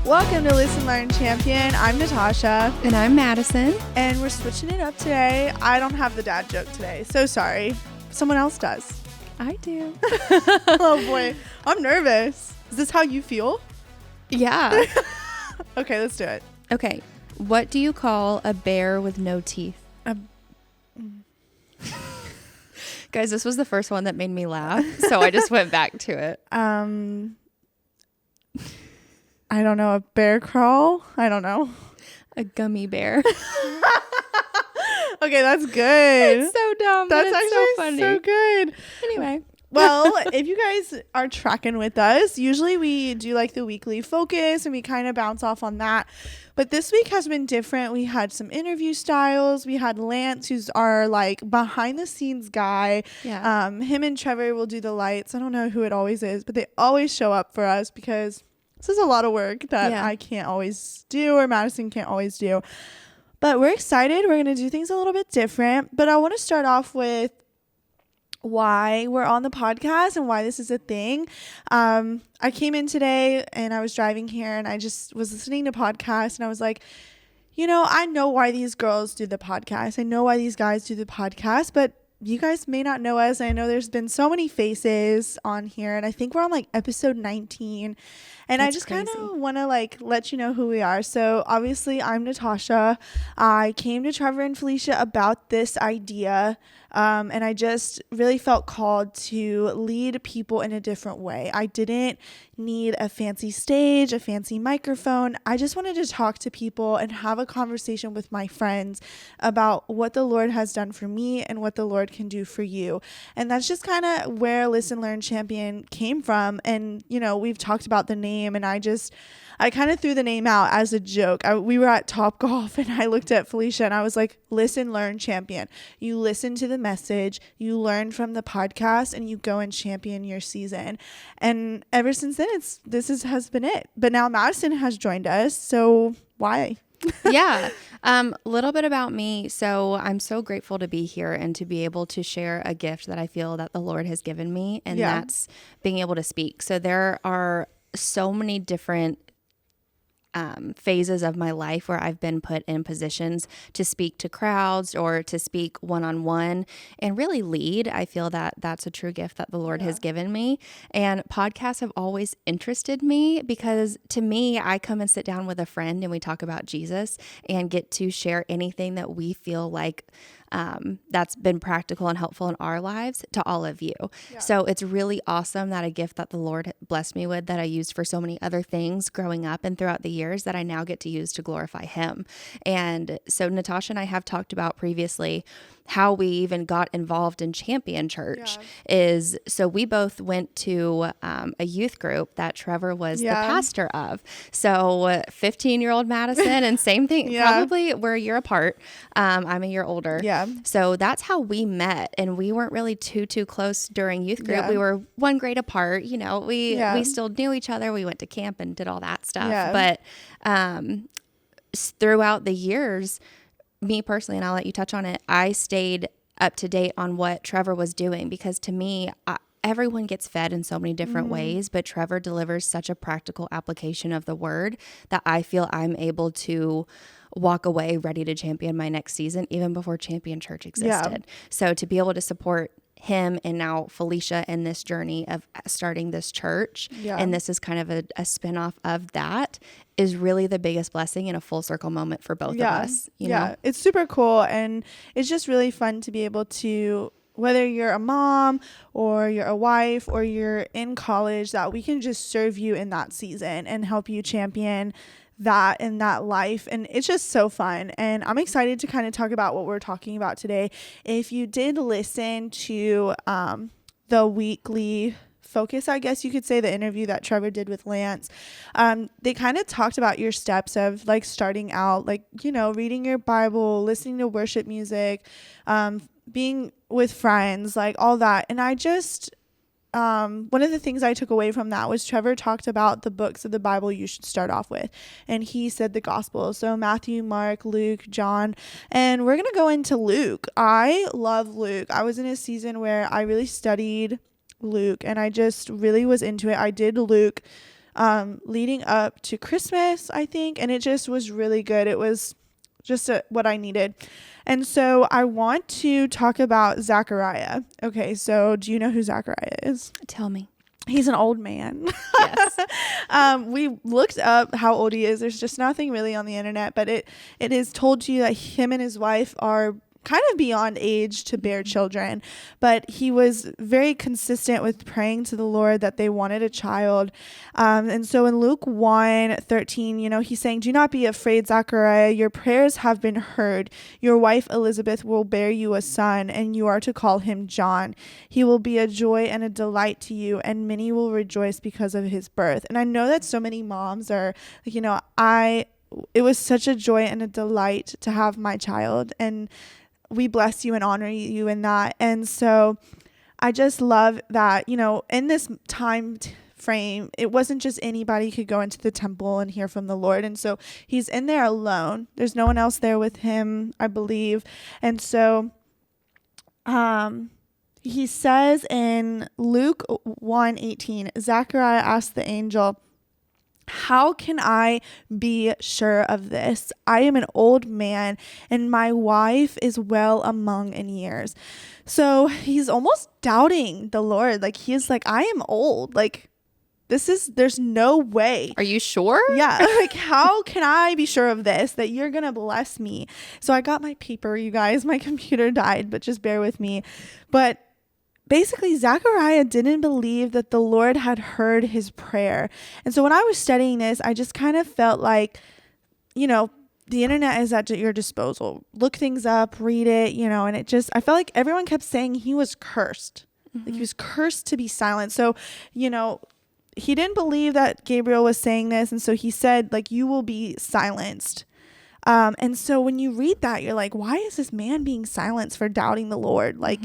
Welcome to Listen, Learn, Champion. I'm Natasha. And I'm Madison. And we're switching it up today. I don't have the dad joke today. So sorry. Someone else does. I do. Oh boy. I'm nervous. Is this how you feel? Yeah. Okay, let's do it. Okay. What do you call a bear with no teeth? Guys, this was the first one that made me laugh, so I just went back to it. I don't know. A bear crawl? I don't know. A gummy bear. Okay, that's good. It's so dumb. That's but it's actually so funny. so good. Anyway. Well, if you guys are tracking with us, usually we do like the weekly focus and we kind of bounce off on that. But this week has been different. We had some interview styles. We had Lance, who's our like behind the scenes guy. Yeah. Him and Trevor will do the lights. I don't know who it always is, but they always show up for us because this is a lot of work that I can't always do or Madison can't always do. But we're excited. We're going to do things a little bit different. But I want to start off with why we're on the podcast and why this is a thing. I came in today and I was driving here and I just was listening to podcasts and I was like, you know, I know why these girls do the podcast. I know why these guys do the podcast, but you guys may not know us. I know there's been so many faces on here and I think we're on like episode 19 and I just kind of want to like let you know who we are. So obviously I'm Natasha. I came to Trevor and Felicia about this idea and I just really felt called to lead people in a different way. I didn't need a fancy stage, a fancy microphone. I just wanted to talk to people and have a conversation with my friends about what the Lord has done for me and what the Lord can do for you. And that's just kind of where Listen, Learn, Champion came from. And, you know, we've talked about the name and I kind of threw the name out as a joke. We were at Topgolf and I looked at Felicia and I was like, Listen, Learn, Champion. You listen to the message, you learn from the podcast, and you go and champion your season. And ever since then, this has been it. But now Madison has joined us. So why? Yeah. Little bit about me. So I'm so grateful to be here and to be able to share a gift that I feel that the Lord has given me. And that's being able to speak. So there are so many different phases of my life where I've been put in positions to speak to crowds or to speak one-on-one and really lead. I feel that that's a true gift that the Lord has given me. And podcasts have always interested me because to me, I come and sit down with a friend and we talk about Jesus and get to share anything that we feel like that's been practical and helpful in our lives to all of you. Yeah. So it's really awesome that a gift that the Lord blessed me with that I used for so many other things growing up and throughout the years that I now get to use to glorify Him. And so Natasha and I have talked about previously how we even got involved in Champion Church is, so we both went to a youth group that Trevor was the pastor of. So 15-year-old Madison and same thing, probably we're a year apart. I'm a year older. Yeah. So that's how we met. And we weren't really too close during youth group. Yeah. We were one grade apart. You know, we still knew each other. We went to camp and did all that stuff. Yeah. But throughout the years, me personally, and I'll let you touch on it, I stayed up to date on what Trevor was doing because to me, everyone gets fed in so many different ways, but Trevor delivers such a practical application of the word that I feel I'm able to walk away ready to champion my next season, even before Champion Church existed. Yeah. So to be able to support him and now Felicia in this journey of starting this church, and this is kind of a spinoff of that, is really the biggest blessing and a full circle moment for both of us. You know? It's super cool. And it's just really fun to be able to, whether you're a mom or you're a wife or you're in college, that we can just serve you in that season and help you champion that in that life. And it's just so fun. And I'm excited to kind of talk about what we're talking about today. If you did listen to the weekly focus, I guess you could say, the interview that Trevor did with Lance, they kind of talked about your steps of like starting out, like, you know, reading your Bible, listening to worship music, being with friends, like all that. And I just one of the things I took away from that was Trevor talked about the books of the Bible you should start off with. And he said the gospel. So Matthew, Mark, Luke, John, and we're going to go into Luke. I love Luke. I was in a season where I really studied Luke and I just really was into it. I did Luke leading up to Christmas, I think. And it just was really good. It was just what I needed. And so I want to talk about Zachariah. Okay, so do you know who Zachariah is? Tell me. He's an old man. Yes. We looked up how old he is. There's just nothing really on the internet, but it is told to you that him and his wife are kind of beyond age to bear children, but he was very consistent with praying to the Lord that they wanted a child. And so in Luke 1:13, he's saying, "Do not be afraid, Zachariah. Your prayers have been heard. Your wife Elizabeth will bear you a son, and you are to call him John. He will be a joy and a delight to you, and many will rejoice because of his birth." And I know that so many moms are like, it was such a joy and a delight to have my child, and we bless you and honor you in that. And so I just love that, in this time frame, it wasn't just anybody could go into the temple and hear from the Lord. And so he's in there alone. There's no one else there with him, I believe. And so he says in Luke 1:18, Zachariah asked the angel, "How can I be sure of this? I am an old man and my wife is well among in years." So he's almost doubting the Lord. Like, he's like, I am old. Like, there's no way. Are you sure? Yeah. Like, how can I be sure of this, that you're going to bless me? So I got my paper, you guys. My computer died, but just bear with me. But basically, Zachariah didn't believe that the Lord had heard his prayer. And so when I was studying this, I just kind of felt like, the internet is at your disposal. Look things up, read it, and I felt like everyone kept saying he was cursed. Mm-hmm. Like, he was cursed to be silent. So, he didn't believe that Gabriel was saying this. And so he said, like, you will be silenced. And so when you read that, you're like, why is this man being silenced for doubting the Lord? Like,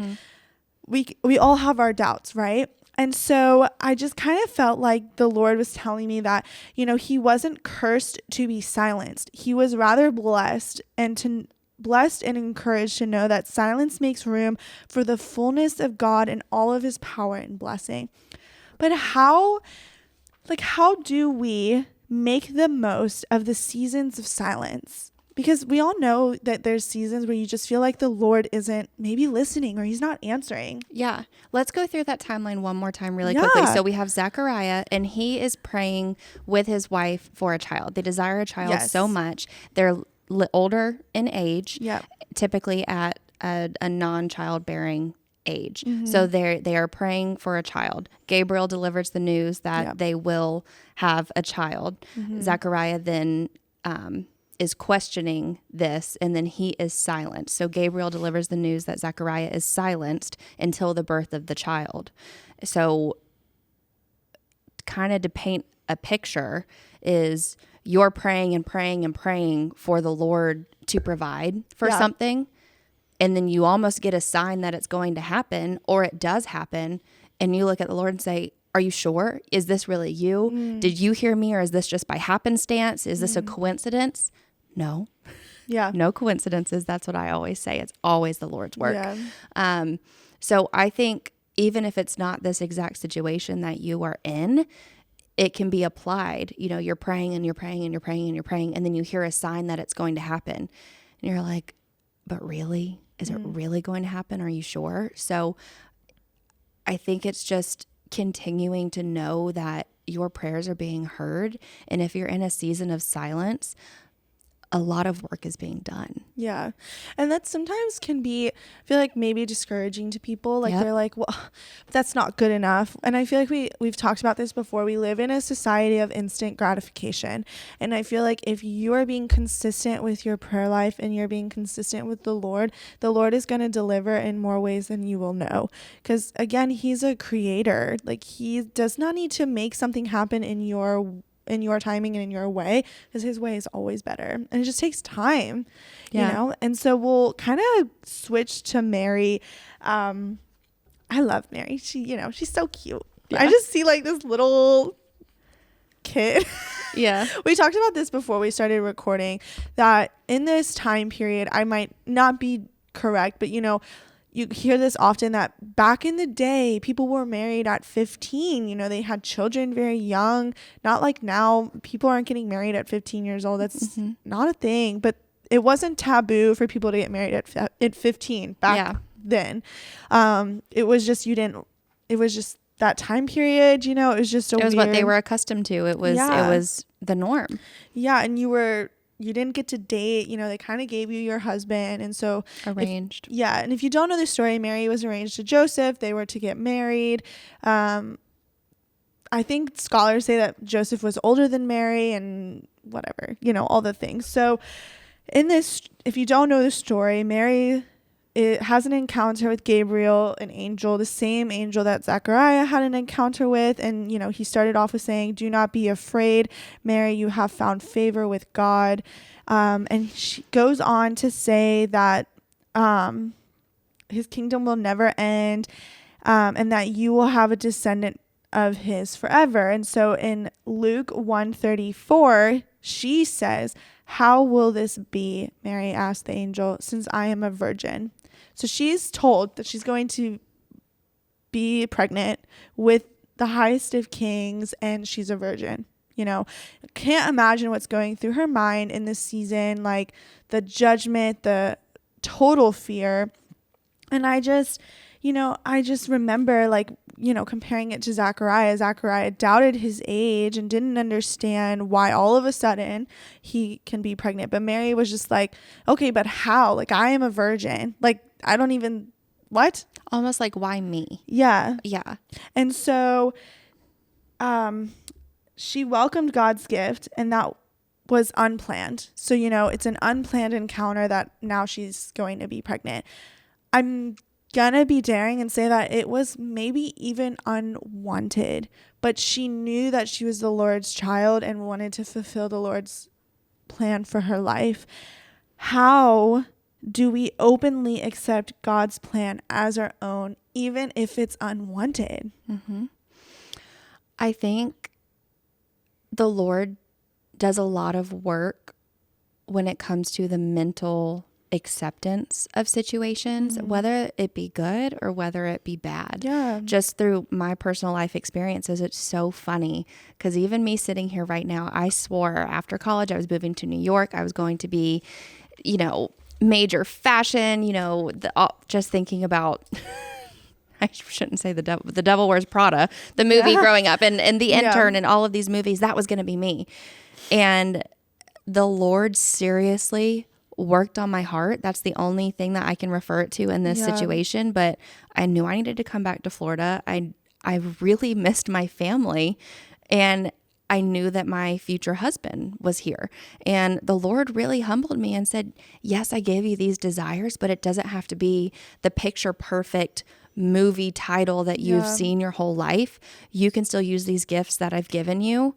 we all have our doubts, right? And so I just kind of felt like the Lord was telling me that, he wasn't cursed to be silenced. He was rather blessed and encouraged to know that silence makes room for the fullness of God and all of his power and blessing. But how do we make the most of the seasons of silence? Because we all know that there's seasons where you just feel like the Lord isn't maybe listening or he's not answering. Yeah. Let's go through that timeline one more time really quickly. So we have Zachariah, and he is praying with his wife for a child. They desire a child so much. They're older in age, typically at a non-childbearing age. Mm-hmm. So they are praying for a child. Gabriel delivers the news that they will have a child. Mm-hmm. Zachariah then is questioning this, and then he is silent. So Gabriel delivers the news that Zachariah is silenced until the birth of the child. So kind of to paint a picture is you're praying and praying and praying for the Lord to provide for something, and then you almost get a sign that it's going to happen, or it does happen, and you look at the Lord and say, are you sure? Is this really you? Did you hear me, or is this just by happenstance? Is this a coincidence? No. Yeah. No coincidences. That's what I always say. It's always the Lord's work. Yeah. So I think even if it's not this exact situation that you are in, it can be applied. You're praying and you're praying and you're praying and you're praying, and then you hear a sign that it's going to happen. And you're like, but really? Is it really going to happen? Are you sure? So I think it's just continuing to know that your prayers are being heard. And if you're in a season of silence, a lot of work is being done. Yeah. And that sometimes can be, I feel like, maybe discouraging to people. Like, they're like, well, that's not good enough. And I feel like we've talked about this before. We live in a society of instant gratification. And I feel like if you are being consistent with your prayer life and you're being consistent with the Lord is going to deliver in more ways than you will know. Because again, he's a creator. Like, he does not need to make something happen in your timing and in your way, because his way is always better, and it just takes time, and so we'll kind of switch to Mary. I love Mary. She's so cute. I just see like this little kid. Yeah. We talked about this before we started recording, that in this time period, I might not be correct, but you hear this often that back in the day, people were married at 15. You know, they had children very young. Not like now, people aren't getting married at 15 years old. That's not a thing. But it wasn't taboo for people to get married at 15 back then. It was just, it was just that time period, you know, it was just it was what they were accustomed to. It was the norm. Yeah. And you didn't get to date, you know, they kind of gave you your husband. And so arranged. And if you don't know the story, Mary was arranged to Joseph. They were to get married. I think scholars say that Joseph was older than Mary and whatever, you know, all the things. So in this, if you don't know the story, Mary has an encounter with Gabriel, an angel, the same angel that Zachariah had an encounter with. And, you know, he started off with saying, "Do not be afraid, Mary, you have found favor with God." And she goes on to say that his kingdom will never end, and that you will have a descendant of his forever. And so in Luke 1:34, she says, "How will this be?" Mary asked the angel, "since I am a virgin." So she's told that she's going to be pregnant with the highest of kings, and she's a virgin. You know, can't imagine what's going through her mind in this season, like the judgment, the total fear. And I just remember, like, you know, comparing it to Zachariah. Zachariah doubted his age and didn't understand why all of a sudden he can be pregnant. But Mary was just like, okay, but how? Like, I am a virgin. Like, I don't even, what? Almost like, why me? Yeah. Yeah. And so she welcomed God's gift, and that was unplanned. So, you know, it's an unplanned encounter that now she's going to be pregnant. I'm gonna be daring and say that it was maybe even unwanted, but she knew that she was the Lord's child and wanted to fulfill the Lord's plan for her life. How do we openly accept God's plan as our own, even if it's unwanted? I think the Lord does a lot of work when it comes to the mental acceptance of situations, whether it be good or whether it be bad. Yeah. Just through my personal life experiences, it's so funny because even me sitting here right now, I swore after college I was moving to New York. I was going to be, you know, major fashion, you know, just thinking about I shouldn't say the devil wears Prada, the movie growing up, and the intern and all of these movies. That was going to be me. And the Lord seriously worked on my heart. That's the only thing that I can refer it to in this situation. But I knew I needed to come back to Florida. I really missed my family, and I knew that my future husband was here. And the Lord really humbled me and said, yes, I gave you these desires, but it doesn't have to be the picture perfect movie title that you've seen your whole life. You can still use these gifts that I've given you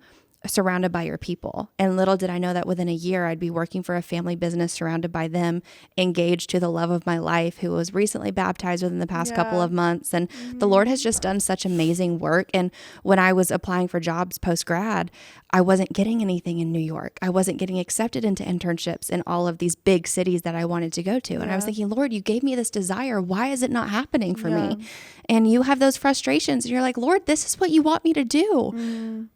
surrounded by your people. And little did I know that within a year, I'd be working for a family business surrounded by them, engaged to the love of my life, who was recently baptized within the past couple of months. And the Lord has just done such amazing work. And when I was applying for jobs post-grad, I wasn't getting anything in New York. I wasn't getting accepted into internships in all of these big cities that I wanted to go to. And I was thinking, Lord, you gave me this desire. Why is it not happening for me? And you have those frustrations. And you're like, Lord, this is what you want me to do.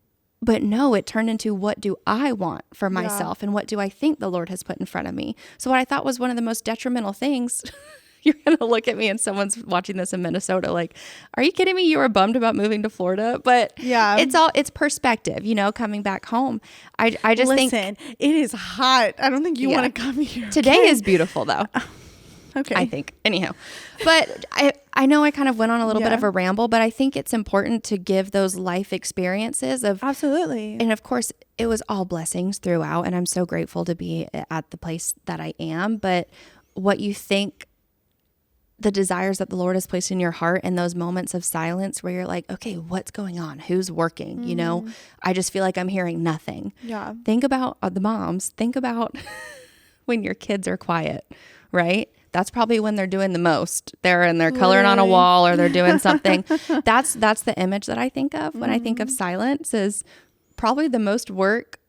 But no, it turned into, what do I want for myself and what do I think the Lord has put in front of me? So what I thought was one of the most detrimental things, you're going to look at me and someone's watching this in Minnesota like, are you kidding me? You were bummed about moving to Florida? But it's perspective, you know, coming back home. I just think. Listen, it is hot. I don't think you want to come here. Today is beautiful though. Okay. I think. Anyhow. But I know I kind of went on a little bit of a ramble, but I think it's important to give those life experiences of. Absolutely. And of course, it was all blessings throughout. And I'm so grateful to be at the place that I am. But what you think, the desires that the Lord has placed in your heart, and those moments of silence where you're like, okay, what's going on? Who's working? You know, I just feel like I'm hearing nothing. Yeah. Think about the moms. Think about when your kids are quiet, right? That's probably when they're doing the most. They're coloring on a wall or they're doing something. That's the image that I think of when I think of silence, is probably the most work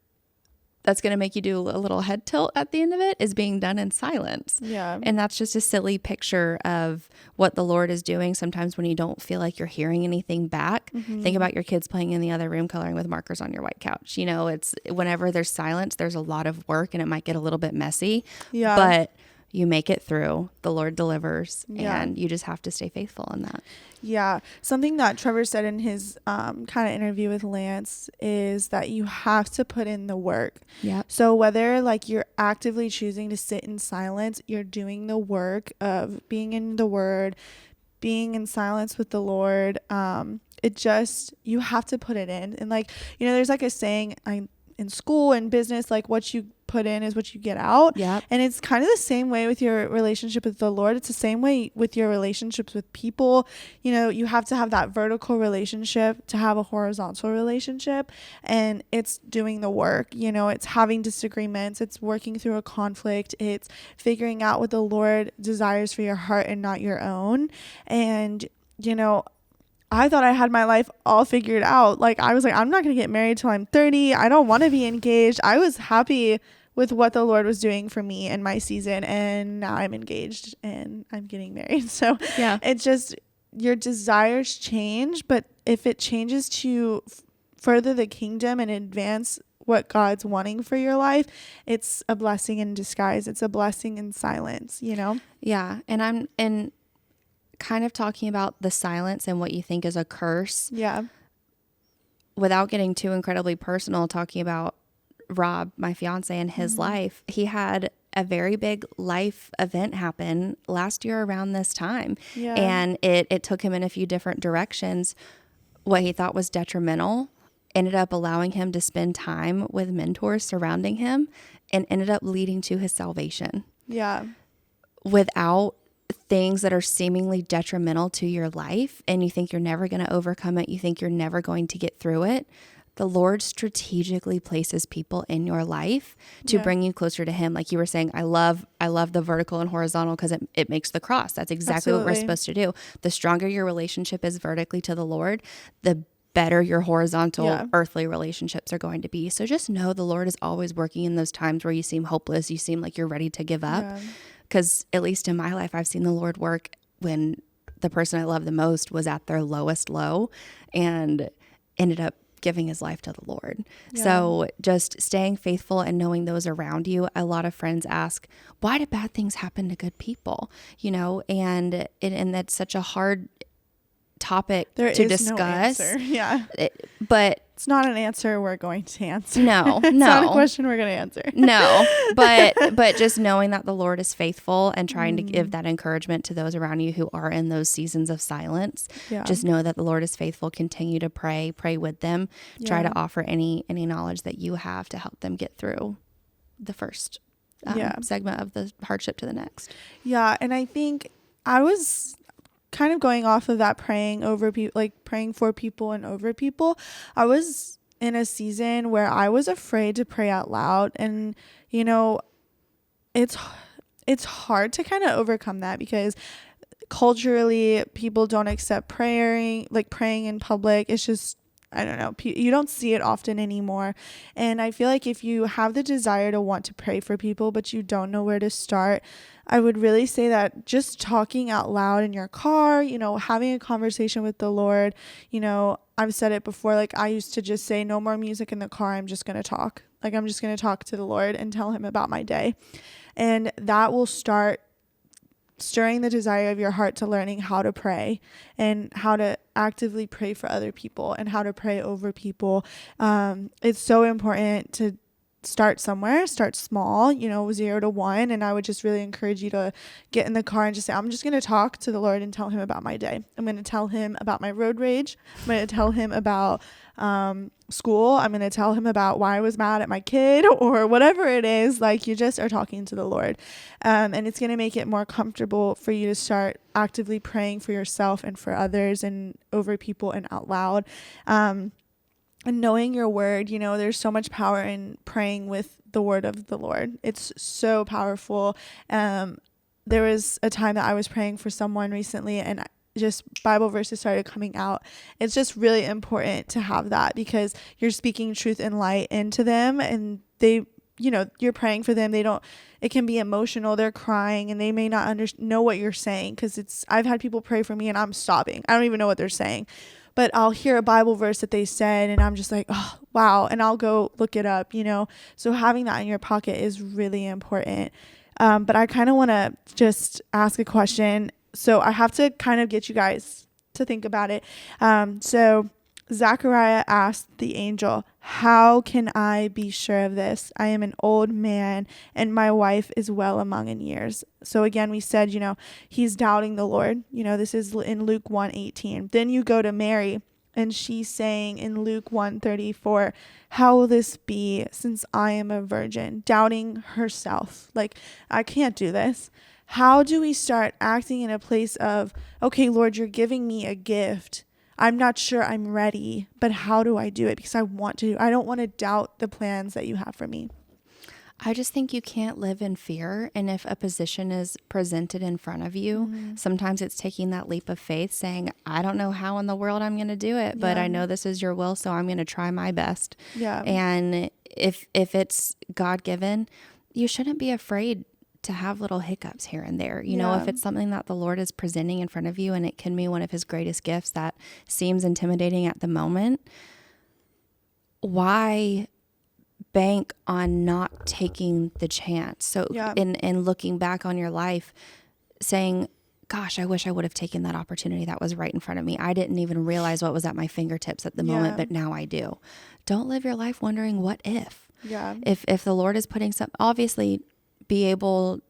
that's going to make you do a little head tilt at the end of it is being done in silence. Yeah. And that's just a silly picture of what the Lord is doing. Sometimes when you don't feel like you're hearing anything back, think about your kids playing in the other room, coloring with markers on your white couch. You know, it's whenever there's silence, there's a lot of work and it might get a little bit messy, but you make it through. The Lord delivers, and you just have to stay faithful in that. Yeah. Something that Trevor said in his kind of interview with Lance is that you have to put in the work. Yeah. So whether like you're actively choosing to sit in silence, you're doing the work of being in the Word, being in silence with the Lord. You have to put it in. And like, you know, there's like a saying in school and business, like what you put in is what you get out. Yeah. And it's kind of the same way with your relationship with the Lord. It's the same way with your relationships with people. You know, you have to have that vertical relationship to have a horizontal relationship, and it's doing the work. You know, it's having disagreements, it's working through a conflict, it's figuring out what the Lord desires for your heart and not your own. And, you know, I thought I had my life all figured out. Like, I was like, I'm not going to get married till I'm 30. I don't want to be engaged. I was happy with what the Lord was doing for me in my season. And now I'm engaged and I'm getting married. So it's just your desires change. But if it changes to further the kingdom and advance what God's wanting for your life, it's a blessing in disguise. It's a blessing in silence, you know? Yeah. And kind of talking about the silence and what you think is a curse. Yeah. Without getting too incredibly personal, talking about Rob, my fiance, and his life, he had a very big life event happen last year around this time. Yeah. And it took him in a few different directions. What he thought was detrimental ended up allowing him to spend time with mentors surrounding him and ended up leading to his salvation. Yeah. Without things that are seemingly detrimental to your life and you think you're never going to overcome it, you think you're never going to get through it, the Lord strategically places people in your life to bring you closer to him. Like you were saying, I love the vertical and horizontal because it makes the cross. That's exactly what we're supposed to do. The stronger your relationship is vertically to the Lord, the better your horizontal earthly relationships are going to be. So just know the Lord is always working in those times where you seem hopeless, you seem like you're ready to give up. Because at least in my life, I've seen the Lord work when the person I love the most was at their lowest low and ended up giving his life to the Lord. So just staying faithful and knowing those around you. A lot of friends ask, why do bad things happen to good people? You know, and that's such a hard topic to discuss. No answer. But it's not an answer we're going to answer. No, it's not a question we're going to answer. No, but just knowing that the Lord is faithful and trying to give that encouragement to those around you who are in those seasons of silence. Just know that the Lord is faithful. Continue to pray with them. Try to offer any knowledge that you have to help them get through the first segment of the hardship to the next. Yeah, and I think I was kind of going off of that praying over people, like praying for people and over people. I was in a season where I was afraid to pray out loud, and you know, it's hard to kind of overcome that because culturally people don't accept praying in public. It's just, I don't know, you don't see it often anymore. And I feel like if you have the desire to want to pray for people, but you don't know where to start, I would really say that just talking out loud in your car, you know, having a conversation with the Lord, you know, I've said it before, like I used to just say no more music in the car. I'm just going to talk. Like I'm just going to talk to the Lord and tell him about my day. And that will start stirring the desire of your heart to learning how to pray and how to actively pray for other people and how to pray over people. It's so important to start somewhere, start small, you know, 0 to 1. And I would just really encourage you to get in the car and just say, I'm just going to talk to the Lord and tell him about my day. I'm going to tell him about my road rage. I'm going to tell him about school. I'm going to tell him about why I was mad at my kid or whatever it is. Like you just are talking to the Lord. And it's going to make it more comfortable for you to start actively praying for yourself and for others and over people and out loud. And knowing your word, you know, there's so much power in praying with the word of the Lord. It's so powerful. There was a time that I was praying for someone recently, and just Bible verses started coming out. It's just really important to have that, because you're speaking truth and light into them, and they, you know, you're praying for them. It can be emotional. They're crying and they may not know what you're saying, because I've had people pray for me and I'm sobbing. I don't even know what they're saying, but I'll hear a Bible verse that they said and I'm just like, oh, wow. And I'll go look it up, you know? So having that in your pocket is really important. But I kind of want to just ask a question. So I have to kind of get you guys to think about it. So Zachariah asked the angel, how can I be sure of this? I am an old man and my wife is well along in years. So again, we said, you know, he's doubting the Lord. You know, this is in Luke 1:18. Then you go to Mary, and she's saying in Luke 1:34, how will this be since I am a virgin? Doubting herself. Like, I can't do this. How do we start acting in a place of, okay, Lord, you're giving me a gift. I'm not sure I'm ready, but how do I do it? Because I want to. I don't want to doubt the plans that you have for me. I just think you can't live in fear. And if a position is presented in front of you, sometimes it's taking that leap of faith, saying, I don't know how in the world I'm going to do it, but I know this is your will, so I'm going to try my best. Yeah. And if it's God-given, you shouldn't be afraid to have little hiccups here and there. You know, if it's something that the Lord is presenting in front of you and it can be one of his greatest gifts that seems intimidating at the moment, why bank on not taking the chance? So in looking back on your life, saying, gosh, I wish I would have taken that opportunity that was right in front of me. I didn't even realize what was at my fingertips at the moment, but now I do. Don't live your life wondering what if. Yeah. If the Lord is putting some, obviously be able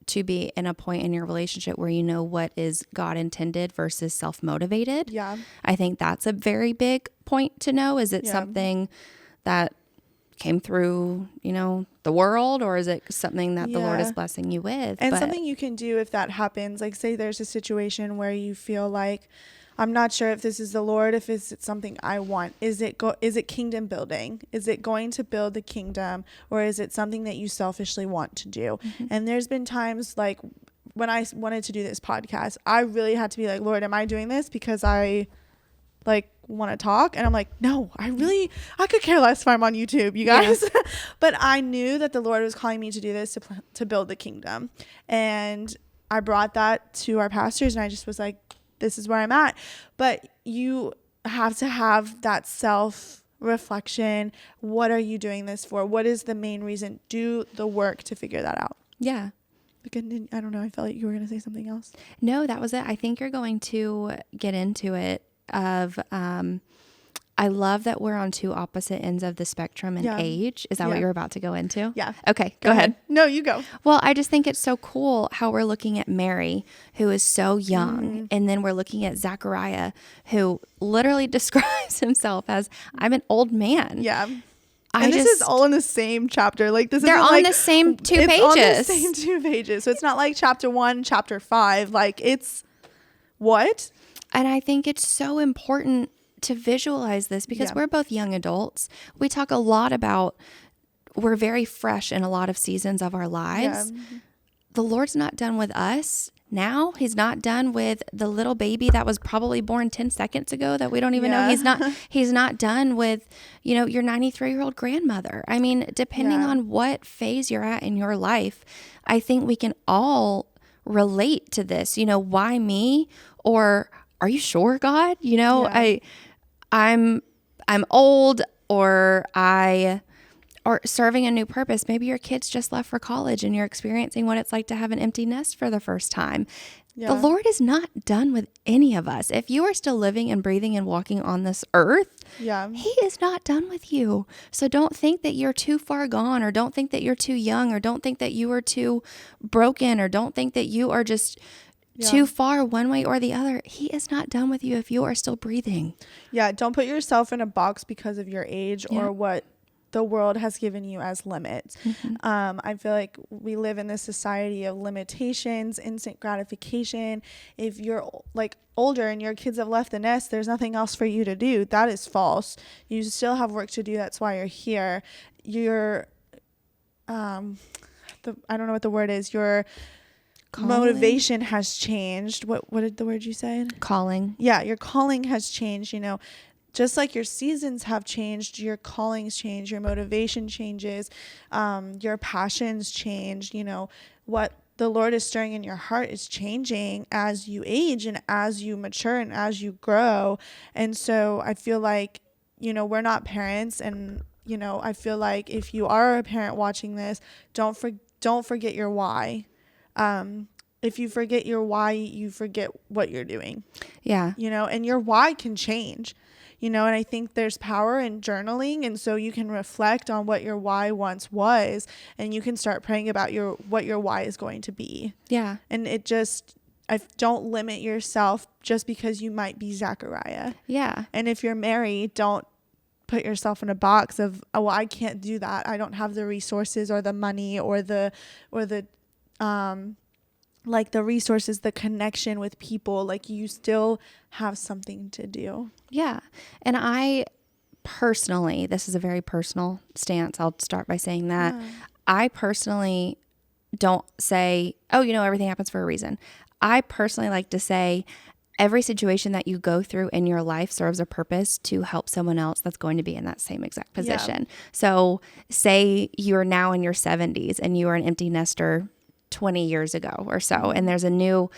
to be in a point in your relationship where you know what is God intended versus self-motivated. Yeah. I think that's a very big point to know. Is it something that came through, you know, the world, or is it something that the Lord is blessing you with? And something you can do if that happens, like say there's a situation where you feel like, I'm not sure if this is the Lord, if it's something I want. Is it kingdom building? Is it going to build the kingdom, or is it something that you selfishly want to do? And there's been times like when I wanted to do this podcast, I really had to be like, Lord, am I doing this because I like want to talk? And I'm like, no, I could care less if I'm on YouTube, you guys. But I knew that the Lord was calling me to do this to build the kingdom. And I brought that to our pastors, and I just was like, this is where I'm at. But you have to have that self-reflection. What are you doing this for? What is the main reason? Do the work to figure that out. Yeah. I don't know. I felt like you were going to say something else. No, that was it. I think you're going to get into it of, I love that we're on two opposite ends of the spectrum in age. Is that what you're about to go into? Yeah. Okay, go ahead. No, you go. Well, I just think it's so cool how we're looking at Mary, who is so young. And then we're looking at Zachariah, who literally describes himself as, I'm an old man. Yeah. This is all in the same chapter. Like this, they're on the same two pages. It's on the same 2 pages. So it's not like chapter 1, chapter 5. Like it's what? And I think it's so important to visualize this because we're both young adults. We talk a lot about, we're very fresh in a lot of seasons of our lives. The Lord's not done with us now. He's not done with the little baby that was probably born 10 seconds ago that we don't even know. He's not done with, you know, your 93-year-old grandmother. I mean, depending on what phase you're at in your life, I think we can all relate to this. You know, why me? Or are you sure, God? You know, I'm old, or serving a new purpose. Maybe your kids just left for college and you're experiencing what it's like to have an empty nest for the first time. The Lord is not done with any of us. If you are still living and breathing and walking on this earth, He is not done with you. So don't think that you're too far gone, or don't think that you're too young, or don't think that you are too broken, or don't think that you are just too far one way or the other. He is not done with you if you are still breathing. Yeah. Don't put yourself in a box because of your age or what the world has given you as limits. I feel like we live in this society of limitations, instant gratification. If you're like older and your kids have left the nest, there's nothing else for you to do. That is false. You still have work to do. That's why you're here. You're, I don't know what the word is. You're motivation has changed. What did the word you said? Calling. Yeah, your calling has changed, just like your seasons have changed, your callings change, your motivation changes, your passions change, what the Lord is stirring in your heart is changing as you age and as you mature and as you grow. And so I feel like, we're not parents, and, I feel like if you are a parent watching this, don't forget your why. If you forget your why, you forget what you're doing. Yeah. And your why can change, and I think there's power in journaling. And so you can reflect on what your why once was, and you can start praying about what your why is going to be. Yeah. And don't limit yourself just because you might be Zachariah. Yeah. And if you're Mary, don't put yourself in a box of, oh, well, I can't do that. I don't have the resources or the money or the like the resources, the connection with people. Like, you still have something to do. Yeah. And I personally, this is a very personal stance. I'll start by saying that. Yeah. I personally don't say, oh, everything happens for a reason. I personally like to say every situation that you go through in your life serves a purpose to help someone else that's going to be in that same exact position. Yeah. So say you're now in your 70s and you are an empty nester 20 years ago or so, and there's a new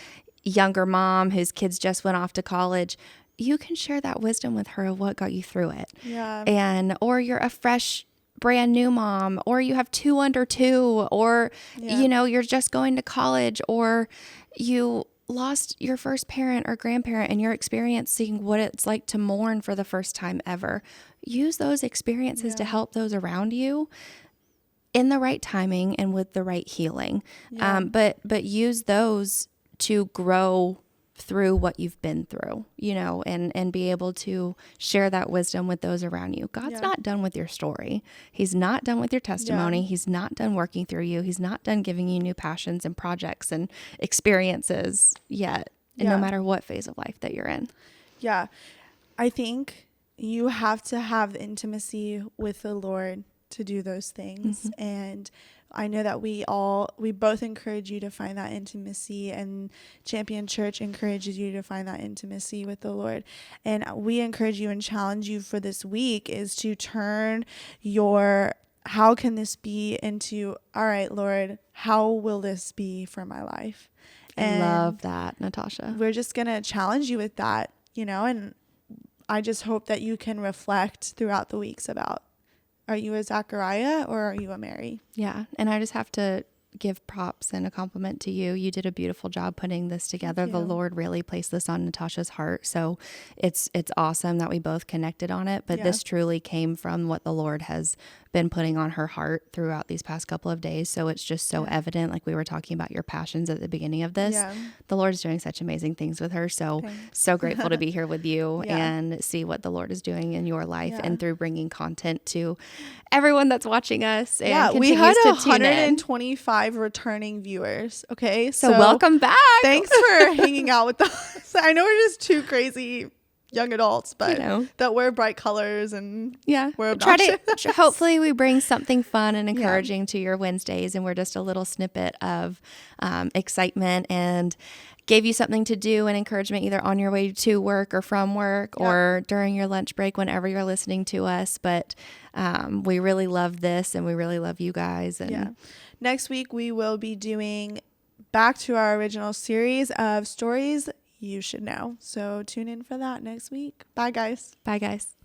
younger mom whose kids just went off to college. You can share that wisdom with her of what got you through it. Yeah. Or you're a fresh brand new mom, or you have 2 under 2, or you're just going to college, or you lost your first parent or grandparent and you're experiencing what it's like to mourn for the first time ever. Use those experiences to help those around you in the right timing and with the right healing. Yeah. But use those to grow through what you've been through, and be able to share that wisdom with those around you. God's not done with your story. He's not done with your testimony. Yeah. He's not done working through you. He's not done giving you new passions and projects and experiences yet, and no matter what phase of life that you're in. Yeah. I think you have to have the intimacy with the Lord to do those things. Mm-hmm. And I know that we both encourage you to find that intimacy, and Champion Church encourages you to find that intimacy with the Lord. And we encourage you and challenge you for this week is to turn your how can this be into, all right, Lord, how will this be for my life? And I love that, Natasha. We're just going to challenge you with that, and I just hope that you can reflect throughout the weeks about, are you a Zachariah or are you a Mary? Yeah. And I just have to give props and a compliment to you. You did a beautiful job putting this together. The Lord really placed this on Natasha's heart. So it's awesome that we both connected on it. But this truly came from what the Lord has been putting on her heart throughout these past couple of days. So it's just so evident, like we were talking about your passions at the beginning of this. Yeah. The Lord is doing such amazing things with her. So so grateful to be here with you and see what the Lord is doing in your life and through bringing content to everyone that's watching us. And we had 125 returning viewers. Okay. So welcome back. Thanks for hanging out with us. I know we're just two crazy young adults, but that wear bright colors and we're obnoxious. Hopefully we bring something fun and encouraging to your Wednesdays, and we're just a little snippet of excitement and gave you something to do and encouragement either on your way to work or from work or during your lunch break, whenever you're listening to us. But we really love this, and we really love you guys. And next week we will be doing back to our original series of stories you should know. So tune in for that next week. Bye, guys. Bye, guys.